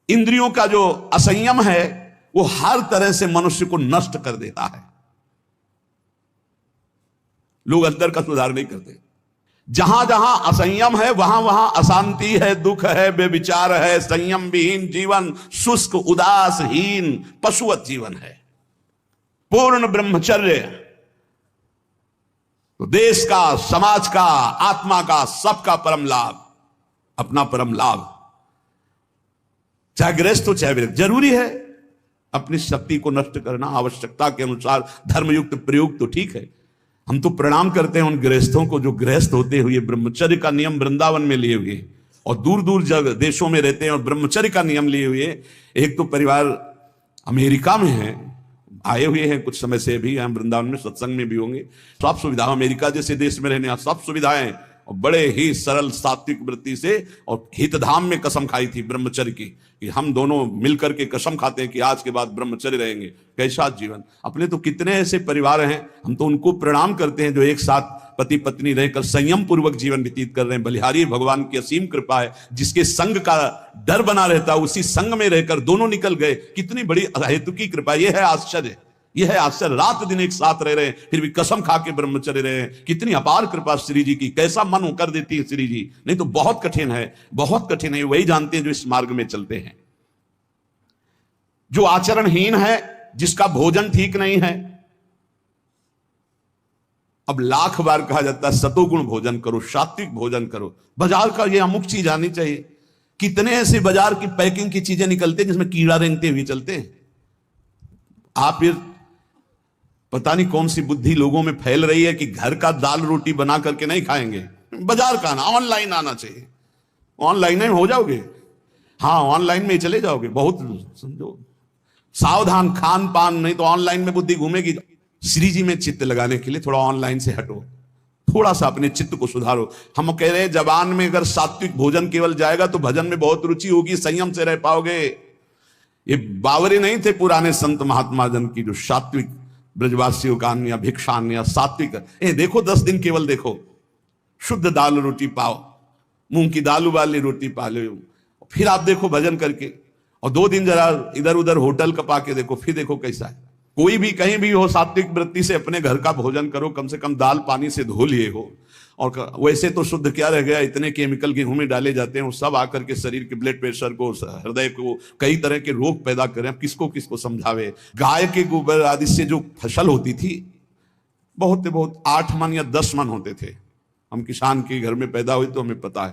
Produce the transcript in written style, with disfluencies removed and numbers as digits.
इंद्रियों का जो असंयम है वो हर तरह से मनुष्य को नष्ट कर देता है। लोग अंदर का सुधार नहीं करते। जहां जहां असंयम है वहां वहां अशांति है, दुख है, बेविचार है, संयम विहीन जीवन, शुष्क उदासहीन पशुवत जीवन है। पूर्ण ब्रह्मचर्य तो देश का, समाज का, आत्मा का, सबका परम लाभ, अपना परम लाभ। चाहे गृहस्थ हो चाहे विरक्त, जरूरी है अपनी शक्ति को नष्ट करना, आवश्यकता के अनुसार धर्मयुक्त प्रयोग तो ठीक है। हम तो प्रणाम करते हैं उन गृहस्थों को जो गृहस्थ होते हुए ब्रह्मचर्य का नियम वृंदावन में लिए हुए और दूर दूर देशों में रहते हैं और ब्रह्मचर्य का नियम लिए हुए। एक तो परिवार अमेरिका में है, आए हुए हैं कुछ समय से, भी हम वृंदावन में सत्संग में भी होंगे। सब सुविधा, अमेरिका जैसे देश में रहने सब सुविधाएं, और बड़े ही सरल सात्विक वृत्ति से, और हितधाम में कसम खाई थी ब्रह्मचर्य की कि हम दोनों मिलकर के कसम खाते हैं कि आज के बाद ब्रह्मचर्य रहेंगे। कैसा जीवन! अपने तो कितने ऐसे परिवार हैं, हम तो उनको प्रणाम करते हैं जो एक साथ पति पत्नी रहकर संयम पूर्वक जीवन व्यतीत कर रहे हैं। बलिहारी भगवान की असीम कृपा है, जिसके संग का डर बना रहता है उसी संग में रहकर दोनों निकल गए। कितनी बड़ी हेतु की कृपा! यह है आश्चर्य, यह है आश्चर्य। रात दिन एक साथ रह रहे हैं, फिर भी कसम खा के ब्रह्मचर्य रहे हैं। कितनी अपार कृपा श्री जी की! कैसा मन कर देती है श्री जी। नहीं तो बहुत कठिन है, बहुत कठिन है। वही जानते हैं जो इस मार्ग में चलते हैं। जो आचरणहीन है, जिसका भोजन ठीक नहीं है, अब लाख बार कहा जाता है सतोगुण भोजन करो, सात्विक भोजन करो। बाजार का ये अमुक चीज आनी चाहिए। कितने ऐसे बाजार की पैकिंग की चीजें निकलते हैं जिसमें कीड़ा रेंगते हुए चलते हैं। आप ये पता नहीं कौन सी बुद्धि लोगों में फैल रही है कि घर का दाल रोटी बना करके नहीं खाएंगे, बाजार का आना, ऑनलाइन आना चाहिए। ऑनलाइन में हो जाओगे, हाँ ऑनलाइन में ही चले जाओगे। बहुत समझो सावधान, खान पान नहीं तो ऑनलाइन में बुद्धि घूमेगी। श्री जी में चित्त लगाने के लिए थोड़ा ऑनलाइन से हटो, थोड़ा सा अपने चित्त को सुधारो। हम कह रहे हैं जबान में अगर सात्विक भोजन केवल जाएगा तो भजन में बहुत रुचि होगी, संयम से रह पाओगे। ये बावरी नहीं थे पुराने संत महात्मा जन की जो सात्विक ब्रजवासियों का अन्न या भिक्षान्न या सात्विक, देखो 10 दिन केवल देखो, शुद्ध दाल रोटी पाओ, मूंग की दाल वाली रोटी पा लो, फिर आप देखो भजन करके, और 2 दिन जरा इधर उधर होटल का पाके देखो, फिर देखो कैसा है। कोई भी कहीं भी हो, सात्विक वृत्ति से अपने घर का भोजन करो, कम से कम दाल पानी से धो लिए हो। और वैसे तो शुद्ध क्या रह गया, इतने केमिकल गेहूं में डाले जाते हैं, वो सब आकर के शरीर के ब्लड प्रेशर को, हृदय को, कई तरह के रोग पैदा करें। किसको किसको समझावे। गाय के गोबर आदि से जो फसल होती थी, बहुत 8 मन या 10 मन होते थे। हम किसान के घर में पैदा हुए तो हमें पता है।